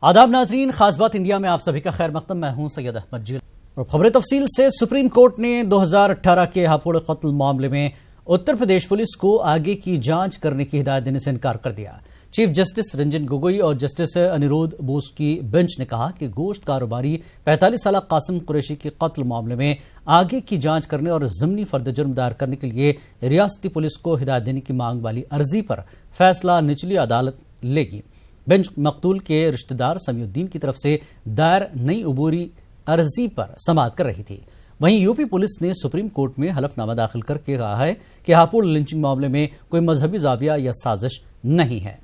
आदाब नाजरीन, खास बात इंडिया में आप सभी का खैर मकदम। मैं हूं सैयद अहमद जील और खबरें तफसील से। सुप्रीम कोर्ट ने 2018 के हापुड़ कत्ल मामले में उत्तर प्रदेश पुलिस को आगे की जांच करने की हिदायत देने से इनकार कर दिया। चीफ जस्टिस रंजन गोगोई और जस्टिस अनिरुद्ध बोस की बेंच ने कहा कि गोश्त कारोबारी 45 साल कासिम कुरैशी के कत्ल मामले में आगे की जांच करने और ज़िमनी फर्द जुर्म दायर करने के लिए रियासती पुलिस को हिदायत देने की मांग वाली अर्जी पर फैसला निचली अदालत लेगी। बेंच मकतूल के रिश्तेदार समीउद्दीन की तरफ से दायर नई अबूरी अर्जी पर समाअत कर रही थी। वहीं यूपी पुलिस ने सुप्रीम कोर्ट में हलफनामा दाखिल करके कहा है कि हापुड़ लिंचिंग मामले में कोई मजहबी जाविया या साजिश नहीं है।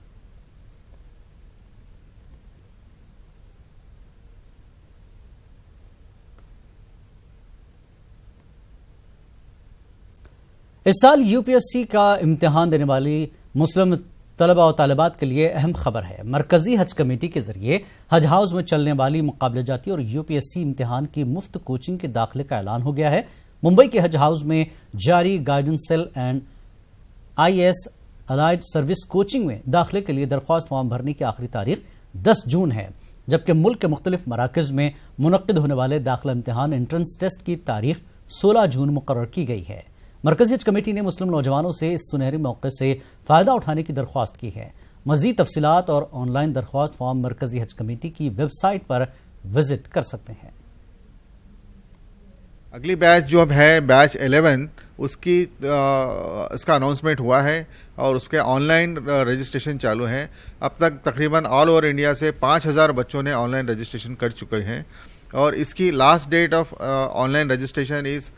इस साल यूपीएससी का इम्तिहान देने वाली मुस्लिम तलबा और तालिबात के लिए अहम खबर है। मरकजी हज कमेटी के जरिए हज हाउस में चलने वाली मुकाबले जाती और यूपीएससी इम्तिहान की मुफ्त कोचिंग के दाखिले का ऐलान हो गया है। मुंबई के हज हाउस में जारी guidance cell and IAS allied service coaching में दाखिले के लिए दरख्वास्त फॉर्म भरने की आखिरी तारीख 10 जून है, जबकि मुल्क के मुख्तलिफ मराकज में मुनक्किद होने वाले दाखिला इम्तिहान एंट्रेंस टेस्ट की तारीख 16 जून मुकर्रर की गई है। मरकजी हज कमेटी ने मुस्लिम नौजवानों से इस सुनहरे मौके से फायदा उठाने की दरख्वास्त की है। मजीद तफसीलात और ऑनलाइन दरख्वास्त फॉर्म मरकजी हज कमेटी की वेबसाइट पर विजिट कर सकते हैं। अगली बैच जो है बैच 11 इसका अनाउंसमेंट हुआ है और उसके ऑनलाइन रजिस्ट्रेशन चालू है। अब तक तकरीबन ऑल ओवर इंडिया से 5000 बच्चों ने ऑनलाइन रजिस्ट्रेशन कर चुके हैं और इसकी last date of online registration is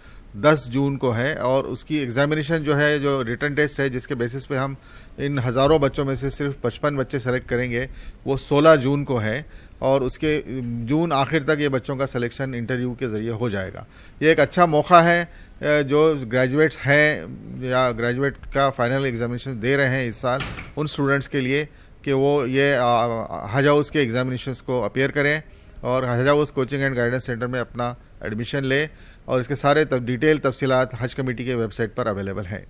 10 June को है और उसकी एग्जामिनेशन जो है, जो रिटर्न टेस्ट है जिसके बेसिस पे हम इन हज़ारों बच्चों में से सिर्फ 55 बच्चे सेलेक्ट करेंगे, वो 16 जून को है और उसके जून आखिर तक ये बच्चों का सिलेक्शन इंटरव्यू के ज़रिए हो जाएगा। ये एक अच्छा मौका है जो ग्रेजुएट्स हैं या ग्रेजुएट का फाइनल एग्जामिनेशन दे रहे हैं इस साल, उन स्टूडेंट्स के लिए कि वो ये हज हाउस के एग्जामिनेशंस को अपीयर करें और हज house coaching and guidance centre में अपना एडमिशन ले और इसके सारे डिटेल तफसीलात हज कमेटी के वेबसाइट पर अवेलेबल है।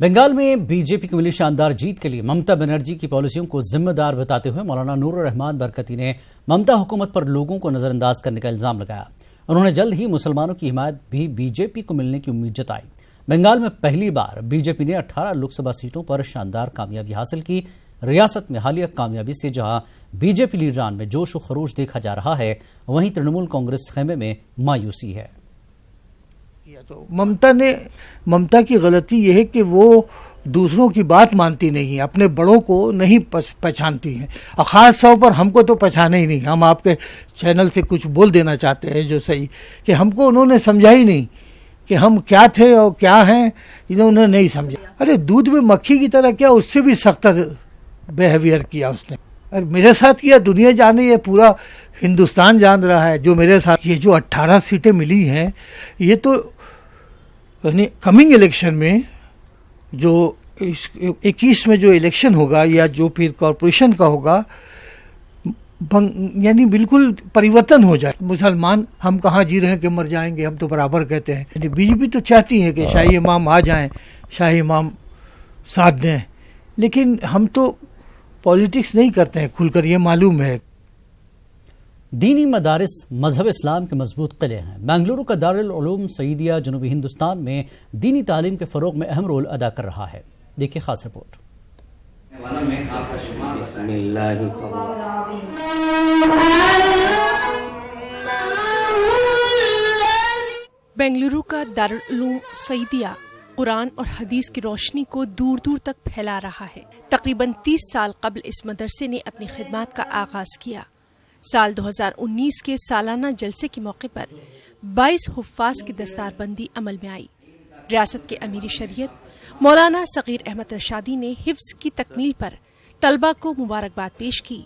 बंगाल में बीजेपी की मिली शानदार जीत के लिए ममता बनर्जी की पॉलिसियों को जिम्मेदार बताते हुए मौलाना नूर रहमान बरकती ने ममता हुकूमत पर लोगों को नजरअंदाज करने का इल्जाम लगाया। उन्होंने जल्द ही मुसलमानों की हिमायत भी बीजेपी को मिलने की उम्मीद जताई। बंगाल में पहली बार बीजेपी ने 18 लोकसभा सीटों पर शानदार कामयाबी हासिल की। रियासत में हालिया कामयाबी से जहां बीजेपी लीडरान में जोश और खरोश देखा जा रहा है, वहीं तृणमूल कांग्रेस खेमे में मायूसी है। तो ममता की गलती यह है कि वो दूसरों की बात मानती नहीं है, अपने बड़ों को नहीं पहचानती हैं और ख़ास तौर पर हमको तो पहचाने ही नहीं। हम आपके चैनल से कुछ बोल देना चाहते हैं जो सही कि हमको उन्होंने समझा ही नहीं कि हम क्या थे और क्या हैं, इन्होंने नहीं समझा। अरे दूध में मक्खी की तरह क्या, उससे भी सख्त बिहेवियर किया उसने। और मेरे साथ किया, दुनिया जाने, ये पूरा हिंदुस्तान जान रहा है जो मेरे साथ। ये जो 18 सीटें मिली हैं, ये तो कमिंग इलेक्शन में जो 21 में जो इलेक्शन होगा या जो फिर कॉरपोरेशन का होगा, यानी बिल्कुल परिवर्तन हो जाए। मुसलमान हम कहाँ जी रहे हैं कि मर जाएंगे, हम तो बराबर कहते हैं। बीजेपी तो चाहती है कि शाही इमाम आ जाएं, शाही इमाम साथ दें, लेकिन हम तो पॉलिटिक्स नहीं करते हैं खुलकर, ये मालूम है। दीनी मदारिस मजहब इस्लाम के मजबूत किले हैं। बेंगलुरु का दारुल उलूम सईदिया जनूबी हिंदुस्तान में दीनी तालीम के फरोग में अहम रोल अदा कर रहा है। देखिए खास रिपोर्ट। बेंगलुरु का दारुल उलूम सईदिया कुरान और हदीस की रोशनी को दूर दूर तक फैला रहा है। तकरीबन 30 साल कबल इस मदरसे ने अपनी खिदमत का आगाज किया। साल 2019 के सालाना जलसे के मौके पर 22 हुफ्फाज की दस्तारबंदी अमल में आई। रियासत के अमीर शरीयत मौलाना सगीर अहमद रशादी ने हिफ्ज की तकमील पर तलबा को मुबारकबाद पेश की।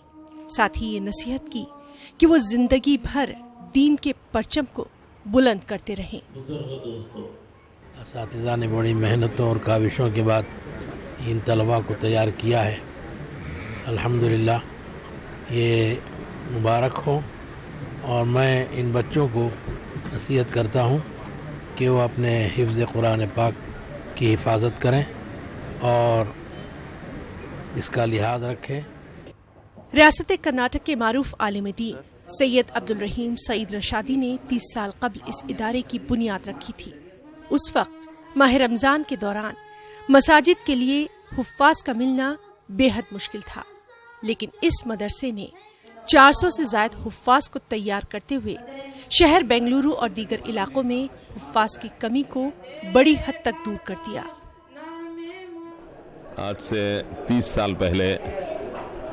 साथ ही ये नसीहत की कि वो जिंदगी भर दीन के परचम को बुलंद करते रहें। असातिज़ा ने बड़ी मेहनतों और काविशों के बाद इन तलबा को तैयार किया है। अल्हम्दुलिल्लाह ये मुबारक हो और मैं इन बच्चों को नसीहत करता हूँ कि वो अपने हिफ्ज़ कुरान पाक की हिफाजत करें और इसका लिहाज रखें। रियासत कर्नाटक के मारूफ आलिम दीन सैयद अब्दुल रहीम सईद रशादी ने 30 साल कबल इस इदारे की बुनियाद रखी थी। उस वक्त माह रमजान के दौरान मसाजिद के लिए हुफ्फाज का मिलना बेहद मुश्किल था, लेकिन इस मदरसे ने 400 से ज्यादा हुफ्फाज को तैयार करते हुए शहर बेंगलुरु और दीगर इलाकों में हुफ्फाज की कमी को बड़ी हद तक दूर कर दिया। आज से 30 साल पहले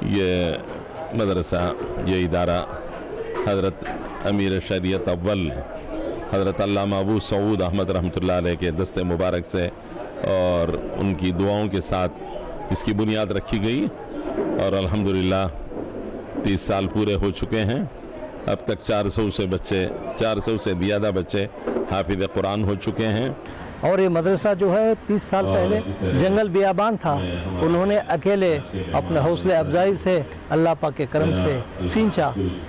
ये मदरसा, ये इदारा हज़रत अमीर शरीयत अव्वल हज़रत अल्लामा अबू सऊद अहमद रहमतुल्लाह अलैह के दस्ते मुबारक से और उनकी दुआओं के साथ इसकी बुनियाद रखी गई और अल्हम्दुलिल्लाह 30 साल पूरे हो चुके हैं। अब तक 400 से ज़्यादा बच्चे हाफिज़ कुरान हो चुके हैं। और ये मदरसा जो है 30 साल पहले जंगल बियाबान था, उन्होंने अकेले अपने हौसले अफजाई से अल्लाह पाक के करम से सींचा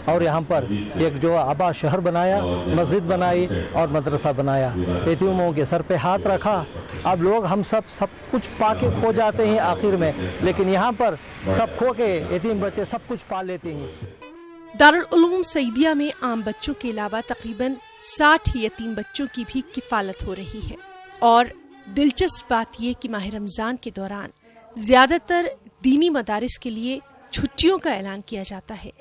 और यहाँ पर एक जो आबा शहर बनाया, मस्जिद बनाई और मदरसा बनाया। यतीमों के सर पे हाथ रखा। अब लोग हम सब कुछ पाके खो जाते हैं आखिर में, लेकिन यहाँ पर सब खो के यतीम बच्चे सब कुछ पा लेते हैं। दारुल उलूम सईदिया में आम बच्चों के अलावा तकरीबन 60 यतीम बच्चों की भी किफालत हो रही है। और दिलचस्प बात यह कि माह रमजान के दौरान ज्यादातर दीनी मदारिस के लिए छुट्टियों का ऐलान किया जाता है,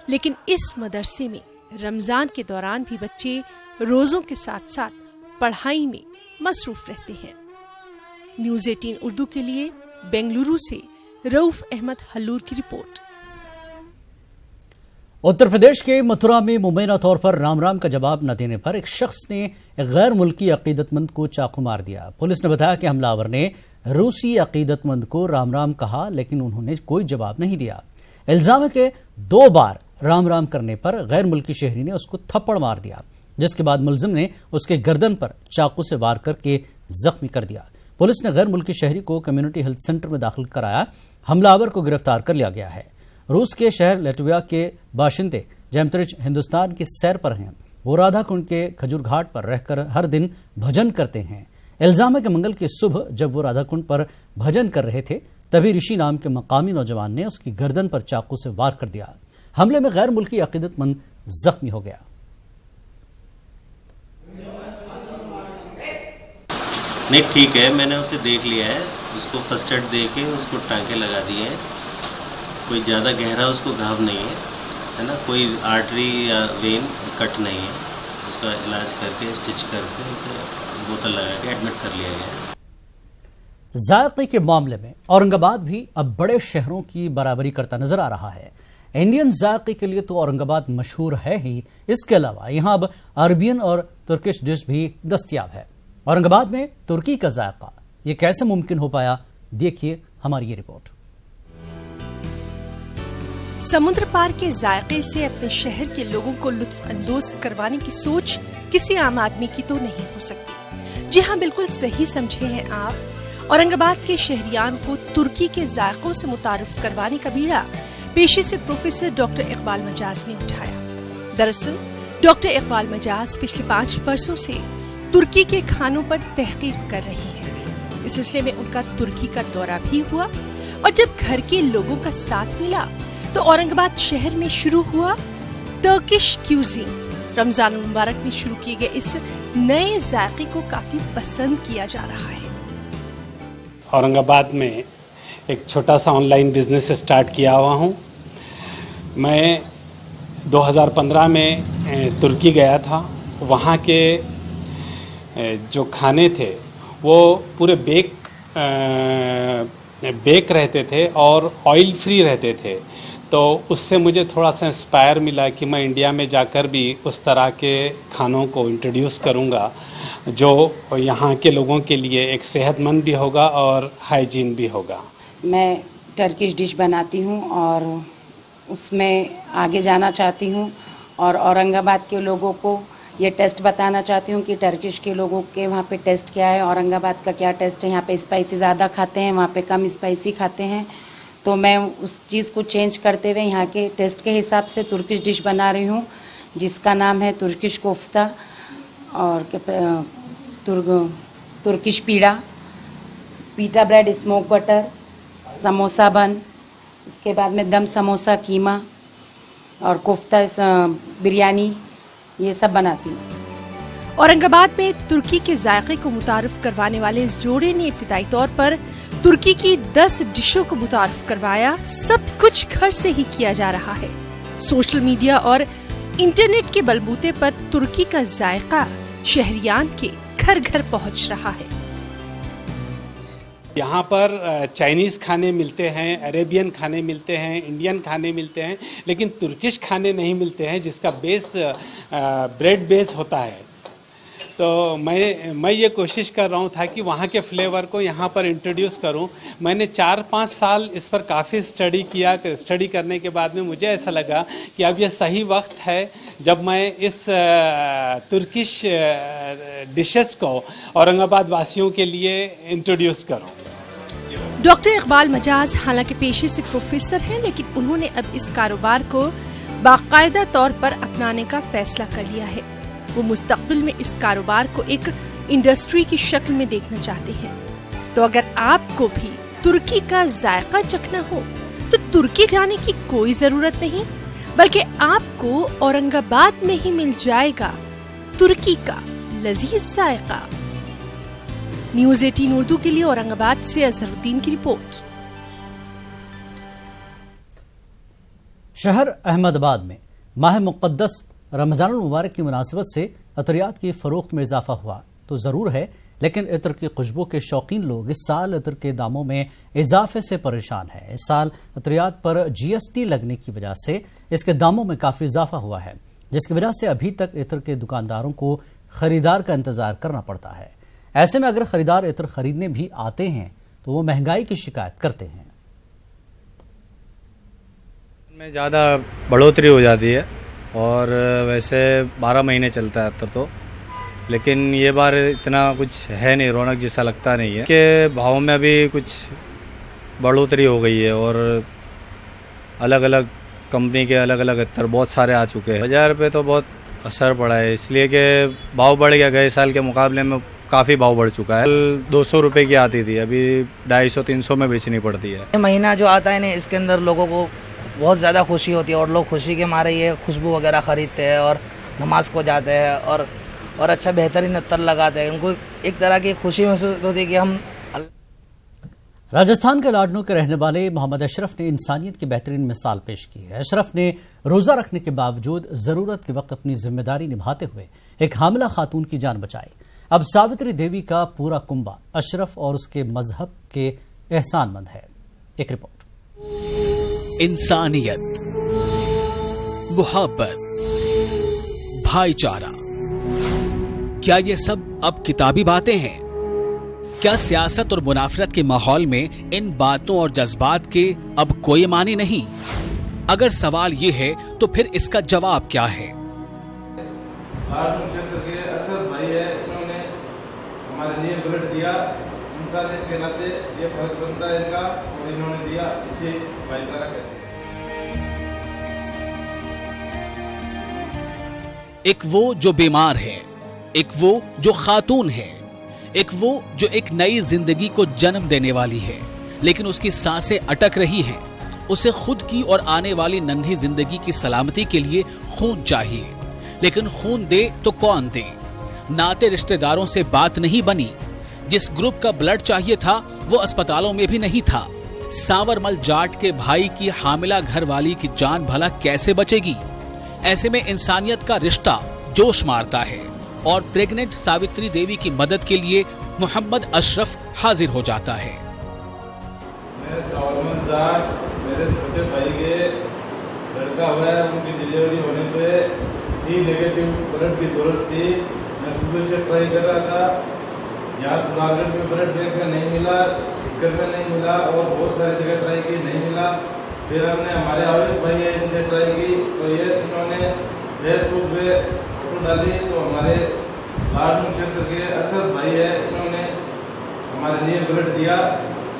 लेकिन इस मदरसे में रमजान के दौरान भी बच्चे रोजों के साथ साथ पढ़ाई में मसरूफ रहते हैं। न्यूज़ 18 उर्दू के लिए बेंगलुरु से रऊफ अहमद हल्लूर की रिपोर्ट। उत्तर प्रदेश के मथुरा में मुबैना तौर पर राम राम का जवाब न देने पर एक शख्स ने एक गैर मुल्की अकीदतमंद को चाकू मार दिया। पुलिस ने बताया कि हमलावर ने रूसी अकीदतमंद को राम राम कहा, लेकिन उन्होंने कोई जवाब नहीं दिया। इल्जाम है कि 2 बार राम राम करने पर गैर मुल्की शहरी ने उसको थप्पड़ मार दिया, जिसके बाद मुलजिम ने उसके गर्दन पर चाकू से वार करके जख्मी कर दिया। पुलिस ने गैर मुल्की शहरी को कम्युनिटी हेल्थ सेंटर में दाखिल कराया। हमलावर को गिरफ्तार कर लिया गया है। रूस के शहर लटविया के बाशिंदे जैमत्रिच हिंदुस्तान की सैर पर हैं। वो राधा कुंड के खजूर घाट पर रहकर हर दिन भजन करते हैं। इल्जाम है कि मंगल की सुबह जब वो राधा कुंड पर भजन कर रहे थे, तभी ऋषि नाम के मकामी नौजवान ने उसकी गर्दन पर चाकू से वार कर दिया। हमले में गैर मुल्की अकीदतमंद जख्मी हो गया। नहीं, ठीक है, मैंने उसे देख लिया है। उसको फर्स्ट एड दे के उसको टांके लगा दिए हैं। कोई ज़्यादा गहरा उसको घाव नहीं है ना, कोई आर्टरी या वेन कट नहीं है। उसका इलाज करके स्टिच करके उसे बोतल लगा के एडमिट कर लिया गया। जायके के मामले में औरंगाबाद भी अब बड़े शहरों की बराबरी करता नजर आ रहा है। इंडियन जायके के लिए तो औरंगाबाद मशहूर है ही, इसके अलावा यहाँ अब अरबियन और तुर्किश डिश भी दस्तयाब है। औरंगाबाद में तुर्की का जायका, ये कैसे मुमकिन हो पाया, देखिए हमारी ये रिपोर्ट। समुद्र पार के जायके से अपने शहर के लोगों को लुत्फ अंदोज करवाने की सोच किसी आम आदमी की तो नहीं हो सकती। जी हाँ, बिल्कुल सही समझे हैं आप। औरंगाबाद के शहरियान को तुर्की के जायकों से मुतारिफ करवाने का बीड़ा पेशे से प्रोफेसर डॉक्टर इकबाल मजाज ने उठाया। दरअसल डॉक्टर इकबाल मजाज पिछले 5 वर्षों से तुर्की के खानों पर तहकीक कर रही हैं। इस सिलसिले में उनका तुर्की का दौरा भी हुआ और जब घर के लोगों का साथ मिला तो औरंगाबाद शहर में शुरू हुआ टर्किश क्यूजीन। रमजान मुबारक में शुरू किए गए इस नए जायके को काफी पसंद किया जा रहा है। औरंगाबाद में एक छोटा सा ऑनलाइन बिजनेस स्टार्ट किया हुआ हूँ। मैं 2015 में तुर्की गया था। वहाँ के जो खाने थे वो पूरे बेक रहते थे और ऑयल फ्री रहते थे, तो उससे मुझे थोड़ा सा इंस्पायर मिला कि मैं इंडिया में जाकर भी उस तरह के खानों को इंट्रोड्यूस करूँगा जो यहाँ के लोगों के लिए एक सेहतमंद भी होगा और हाइजीन भी होगा। मैं टर्किश डिश बनाती हूँ और उसमें आगे जाना चाहती हूँ और औरंगाबाद के लोगों को ये टेस्ट बताना चाहती हूँ कि टर्किश के लोगों के वहाँ पे टेस्ट क्या है, औरंगाबाद का क्या टेस्ट है। यहाँ पे स्पाइसी ज़्यादा खाते हैं, वहाँ पे कम स्पाइसी खाते हैं। तो मैं उस चीज़ को चेंज करते हुए यहाँ के टेस्ट के हिसाब से तुर्किश डिश बना रही हूँ, जिसका नाम है तुर्किश कोफ्ता और तुर्किश पीटा ब्रेड, स्मोक बटर, समोसा बन, اس کے بعد میں دم سموسا, قیمہ اور کوفتہ بریانی یہ سب بناتی ہوں. اورنگ آباد میں ترکی کے ذائقے کو متعارف کروانے والے اس جوڑے نے ابتدائی طور پر ترکی کی 10 ڈشوں کو متعارف کروایا. سب کچھ گھر سے ہی کیا جا رہا ہے. سوشل میڈیا اور انٹرنیٹ کے بلبوتے پر ترکی کا ذائقہ شہریان کے گھر گھر پہنچ رہا ہے. یہاں پر چائنیز کھانے ملتے ہیں, عربین کھانے ملتے ہیں, انڈین کھانے ملتے ہیں, لیکن ترکش کھانے نہیں ملتے ہیں جس کا بیس بریڈ بیس ہوتا ہے. تو میں یہ کوشش کر رہا ہوں تھا کہ وہاں کے فلیور کو یہاں پر انٹروڈیوس کروں. میں نے 4-5 سال اس پر کافی اسٹڈی کیا. اسٹڈی کرنے کے بعد میں مجھے ایسا لگا کہ اب یہ صحیح وقت ہے جب میں اس ترکش ڈشز کو اورنگ آباد واسیوں کے لیے انٹروڈیوس کروں. ڈاکٹر اقبال مجاز حالانکہ پیشے سے پروفیسر ہیں, لیکن انہوں نے اب اس کاروبار کو باقاعدہ طور پر اپنانے کا فیصلہ کر لیا ہے. وہ مستقبل میں اس کاروبار کو ایک انڈسٹری کی شکل میں دیکھنا چاہتے ہیں. تو اگر آپ کو بھی ترکی کا ذائقہ چکھنا ہو تو ترکی جانے کی کوئی ضرورت نہیں, بلکہ آپ کو اورنگ آباد میں ہی مل جائے گا ترکی کا لذیذ ذائقہ. نیوز 18 اردو کے لیے اورنگ آباد سے اظہر الدین کی رپورٹ. شہر احمد آباد میں ماہ مقدس رمضان المبارک کی مناسبت سے عطریات کی فروخت میں اضافہ ہوا تو ضرور ہے, لیکن عطر کی خوشبو کے شوقین لوگ اس سال عطر کے داموں میں اضافے سے پریشان ہیں. اس سال عطریات پر GST لگنے کی وجہ سے اس کے داموں میں کافی اضافہ ہوا ہے, جس کی وجہ سے ابھی تک عطر کے دکانداروں کو خریدار کا انتظار کرنا پڑتا ہے. ایسے میں اگر خریدار عطر خریدنے بھی آتے ہیں تو وہ مہنگائی کی شکایت کرتے ہیں. میں زیادہ بڑھوتری ہو جاتی ہے اور ویسے 12 مہینے چلتا ہے عطر تو, لیکن یہ بار اتنا کچھ ہے نہیں, رونق جیسا لگتا نہیں ہے کہ بھاؤں میں ابھی کچھ بڑھوتری ہو گئی ہے اور الگ الگ کمپنی کے الگ الگ عطر بہت سارے آ چکے ہیں. بازار پہ تو بہت اثر پڑا ہے اس لیے کہ بھاؤ بڑھ گیا, گئے سال کے مقابلے میں کافی بھاؤ بڑھ چکا ہے. 200 روپے کی آتی تھی, ابھی 250-300 میں بیچنی پڑتی ہے. یہ مہینہ جو آتا ہے نا, اس کے اندر لوگوں کو بہت زیادہ خوشی ہوتی ہے اور لوگ خوشی کے مارے یہ خوشبو وغیرہ خریدتے ہیں اور نماز کو جاتے ہیں اور اچھا بہترین عطر لگاتے ہیں. ان کو ایک طرح کی خوشی محسوس ہوتی ہے کہ ہم. راجستھان کے لاڈنو کے رہنے والے محمد اشرف نے انسانیت کی بہترین مثال پیش کی ہے. اشرف نے روزہ رکھنے کے باوجود ضرورت کے وقت اپنی ذمہ داری نبھاتے ہوئے ایک حاملہ خاتون کی جان بچائی. اب ساوتری دیوی کا پورا کنبہ اشرف اور اس کے مذہب کے احسان مند ہے. ایک رپورٹ. انسانیت, محبت, بھائی چارہ, کیا یہ سب اب کتابی باتیں ہیں؟ کیا سیاست اور منافرت کے ماحول میں ان باتوں اور جذبات کے اب کوئی معنی نہیں؟ اگر سوال یہ ہے تو پھر اس کا جواب کیا ہے؟ ہمارے لیے بلڈ دیا, انسانیت کے ناطے یہ فرق بنتا ہے ان کا, اور انہوں نے دیا, اسے بھائی چارہ کہتے ہیں. ایک وہ جو بیمار ہے, ایک وہ جو خاتون ہے, ایک وہ جو ایک نئی زندگی کو جنم دینے والی ہے, لیکن اس کی سانسیں اٹک رہی ہیں. اسے خود کی اور آنے والی ننھی زندگی کی سلامتی کے لیے خون چاہیے, لیکن خون دے تو کون دے؟ ناتے رشتہ داروں سے بات نہیں بنی. جس گروپ کا بلڈ چاہیے تھا وہ اسپتالوں میں بھی نہیں تھا. سانور مل جاٹ کے بھائی کی حاملہ گھر والی کی جان بھلا کیسے بچے گی؟ ایسے میں انسانیت کا رشتہ جوش مارتا ہے اور پریگننٹ ساوتری دیوی کی مدد کے لیے محمد اشرف حاضر ہو جاتا ہے. میں سانور مل جاٹ, میرے چھوٹے بھائی کے لڑکا ہوا ہے, ان کی ڈلیوری ہونے پہ ہی نیگیٹو بلڈ کی ضرورت تھی. میں صبح سے ٹرائی کر رہا تھا, یہاں سناگڑ میں بلڈ بینک میں نہیں ملا, سکر میں نہیں ملا, اور بہت ساری جگہ ٹرائی کی, نہیں ملا. پھر ہم نے ہمارے آویش بھائی ہے ان سے ٹرائی کی, تو یہ انہوں نے فیس بک پہ فوٹو ڈالی, تو ہمارے لاڈنو چھیتر کے اسد بھائی ہے, انہوں نے ہمارے لیے بلڈ دیا.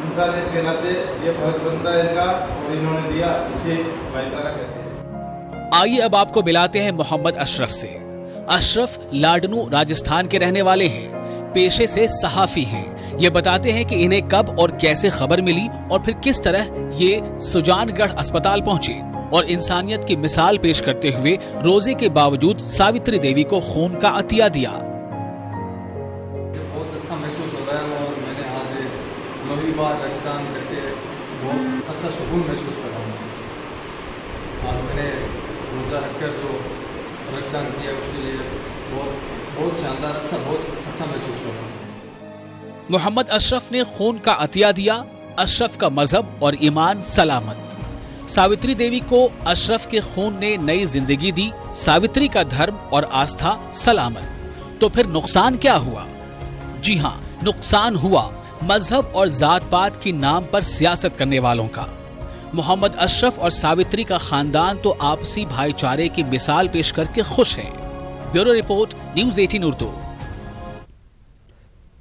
انسانیت کے ناطے یہ فرق بنتا ہے ان کا, اور انہوں نے دیا, اسے بھائی چارہ کہتے ہیں. آئیے اب آپ کو ملاتے ہیں محمد اشرف سے. اشرف لاڈنو راجستھان کے رہنے والے ہیں, پیشے سے صحافی ہیں. ये बताते हैं कि इन्हें कब और कैसे खबर मिली और फिर किस तरह ये सुजानगढ़ अस्पताल पहुंचे और इंसानियत की मिसाल पेश करते हुए रोजे के बावजूद सावित्री देवी को खून का अतिया दिया। बहुत अच्छा महसूस हो रहा है और मैंने आज 9वीं बार रक्तदान करके बहुत अच्छा सुकून महसूस कर रहा हूँ। और मैंने रोजा रखकर जो रक्तदान किया उसके लिए बहुत शानदार बहुत अच्छा महसूस कर रहा हूँ। मोहम्मद अशरफ ने खून का अतिया दिया, अशरफ का मजहब और ईमान सलामत। सावित्री देवी को अशरफ के खून ने नई जिंदगी दी, सावित्री का धर्म और आस्था सलामत। तो फिर नुकसान क्या हुआ? जी हाँ, नुकसान हुआ मजहब और जात पात की नाम पर सियासत करने वालों का। मोहम्मद अशरफ और सावित्री का खानदान तो आपसी भाईचारे की मिसाल पेश करके खुश है। Bureau report, news 18 Urdu.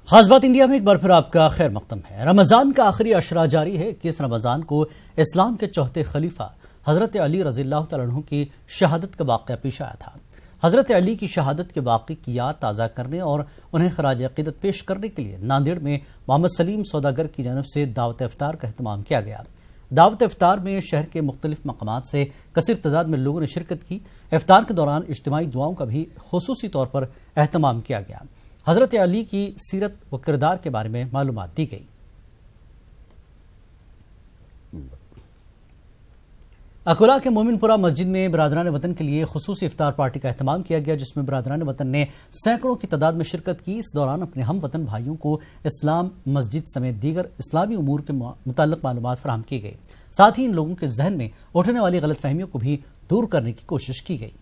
खास बात इंडिया में एक बार फिर आपका खैर मकदम है। रमजान का आखिरी अशरा जारी है। 21 रमजान को इस्लाम के चौथे खलीफा हजरत अली रज़ियल्लाहु तआला अन्हु की शहादत का वाक़या पेश आया था। हजरत अली की शहादत के वाक़े की याद ताज़ा करने और उन्हें खराज अक़ीदत पेश करने के लिए नांदेड़ में मोहम्मद सलीम सौदागर की जानब से दावत इफ्तार का एहतमाम किया गया। दावत इफ्तार में शहर के मुख्तलिफ मकामात से कसीर तादाद में लोगों ने शिरकत की। इफ्तार के दौरान इज्तिमाई दुआओं का भी खुसूसी तौर पर एहतमाम किया गया। हजरत अली की सीरत व किरदार के बारे में मालूमात दी गई। अकोला के मोमिनपुरा मस्जिद में बरादरान वतन के लिए खुसूसी इफ्तार पार्टी का एहतमाम किया गया, जिसमें बरादरान वतन ने सैकड़ों की तादाद में शिरकत की। इस दौरान अपने हम वतन भाइयों को इस्लाम, मस्जिद समेत दीगर इस्लामी उमूर के मुताल्लिक मालूमात फराहम की गई। साथ ही इन लोगों के जहन में उठने वाली गलत फहमियों को भी दूर करने की कोशिश की गई।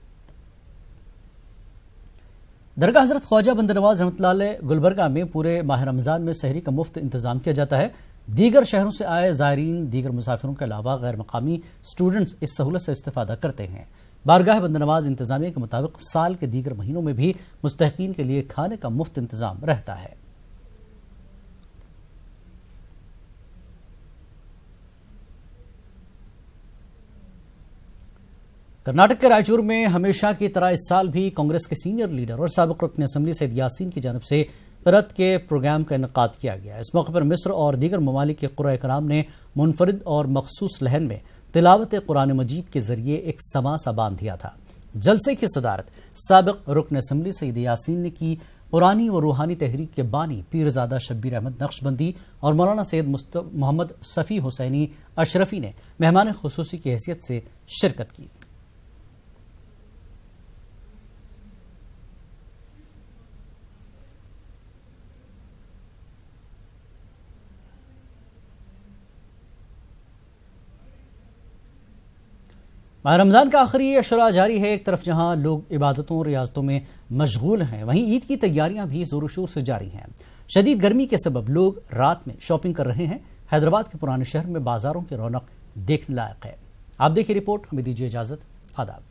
दरगाह हजरत ख्वाजा बंदा नवाज रहमतुल्लाह अलैह गुलबर्गा में पूरे माह रमजान में सहरी का मुफ्त इंतजाम किया जाता है। दीगर शहरों से आए ज़ायरीन, दीगर मुसाफिरों के अलावा गैर मकामी स्टूडेंट्स इस सहूलत से इस्तेफादा करते हैं। बारगाह बंदा नवाज इंतजामिया के मुताबिक साल के दीगर महीनों में भी मुस्तहिकीन के लिए खाने का मुफ्त इंतजाम रहता है। कर्नाटक के रायचूर में हमेशा की तरह इस साल भी कांग्रेस के सीनियर लीडर और साबिक रुकन असम्बली सैयद यासीन की जानब से क़िरात के प्रोग्राम का इनेकाद किया गया। इस मौके पर मिस्र और दीगर ममालिक के क़ुराए कराम ने मुनफरिद और मखसूस लहन में तिलावत कुरान मजीद के जरिए एक समा सा बांध दिया था। जलसे की सदारत साबिक रुकन असम्बली सैयद यासीन ने की। पुरानी व रूहानी तहरीक के बानी पीरजादा शब्बीर अहमद नक्शबंदी और मौलाना सैयद मोहम्मद सफ़ी हुसैनी अशरफी ने मेहमान खुसूसी की हैसियत से शिरकत की। माह रमज़ान का आखिरी अशरा जारी है। एक तरफ जहां लोग इबादतों और रियाजतों में मशगूल हैं, वहीं ईद की तैयारियां भी जोरों शोर से जारी हैं। शदीद गर्मी के सबब लोग रात में शॉपिंग कर रहे हैं। हैदराबाद के पुराने शहर में बाजारों की रौनक देखने लायक है। आप देखिए रिपोर्ट, हमें दीजिए इजाजत। आदाब।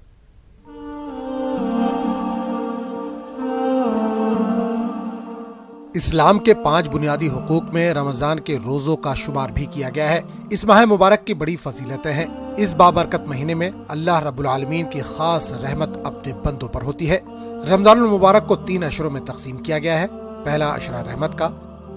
इस्लाम के 5 बुनियादी हुकूक में रमजान के रोजों का शुमार भी किया गया है। इस माह मुबारक की बड़ी फजीलतें हैं। इस बाबरकत महीने में अल्लाह रब्बुल आलमीन की खास रहमत अपने बंदों पर होती है। रमजानुल मुबारक को 3 अशरों में तकसीम किया गया है। पहला अशरा रहमत का,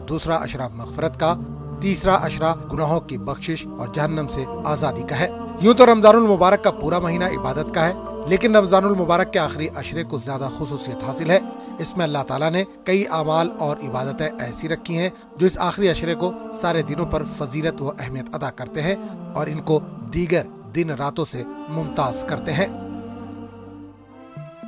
दूसरा अशरा मग़फ़िरत का, तीसरा अशरा गुनाहों की बख्शिश और जहन्नम से आज़ादी का है। यूँ तो रमजानुल मुबारक का पूरा महीना इबादत का है, लेकिन रमजानुल मुबारक के आखिरी अशरे को ज्यादा खुसूसियत हासिल है। इसमें अल्लाह ताला ने कई आमाल और इबादतें ऐसी रखी हैं जो इस आखिरी अशरे को सारे दिनों पर फजीलत व अहमियत अदा करते हैं और इनको दीगर दिन रातों से मुमताज करते हैं।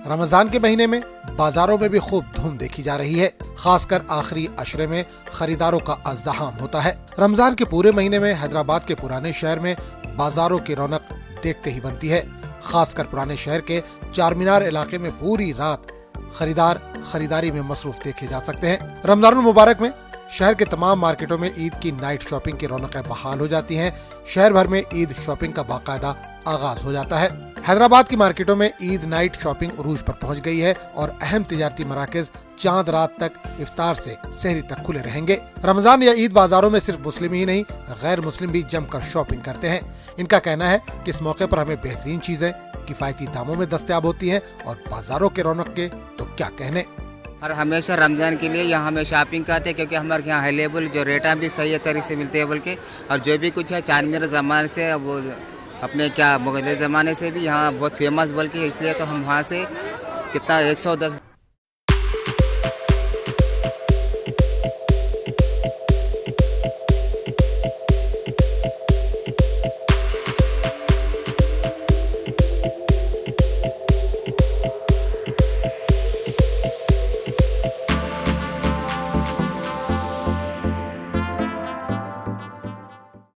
रमजान के महीने में बाजारों में भी खूब धूम देखी जा रही है। खासकर आखिरी अशरे में खरीदारों का अज़्दहाम होता है। रमजान के पूरे महीने में हैदराबाद के पुराने शहर में बाजारों की रौनक देखते ही बनती है। खासकर पुराने शहर के चारमीनार इलाके में पूरी रात खरीदार खरीदारी में मसरूफ देखे जा सकते हैं। रमजानुल मुबारक में शहर के तमाम मार्केटों में ईद की नाइट शॉपिंग की रौनकें बहाल हो जाती हैं। शहर भर में ईद शॉपिंग का बाकायदा आगाज हो जाता है। हैदराबाद की मार्केटों में ईद नाइट शॉपिंग उरूज पर पहुंच गई है और अहम तिजारती मराकज चांद रात तक इफ्तार से सहरी तक खुले रहेंगे। रमजान या ईद बाजारों में सिर्फ मुस्लिम ही नहीं, गैर मुस्लिम भी जमकर शॉपिंग करते हैं। इनका कहना है कि इस मौके पर हमें बेहतरीन चीजें किफायती दामों में दस्तयाब होती हैं और बाजारों के रौनक के तो क्या कहने। اور ہمیشہ رمضان کے لیے یہاں ہمیں شاپنگ کرتے ہیں کیونکہ ہمارے یہاں اویلیبل جو ریٹاں بھی صحیح طریقے سے ملتے ہیں بلکہ اور جو بھی کچھ ہے چار مینار زمانے سے وہ اپنے کیا مغلیہ زمانے سے بھی یہاں بہت فیمس بلکہ اس لیے تو ہم وہاں سے کتنا 110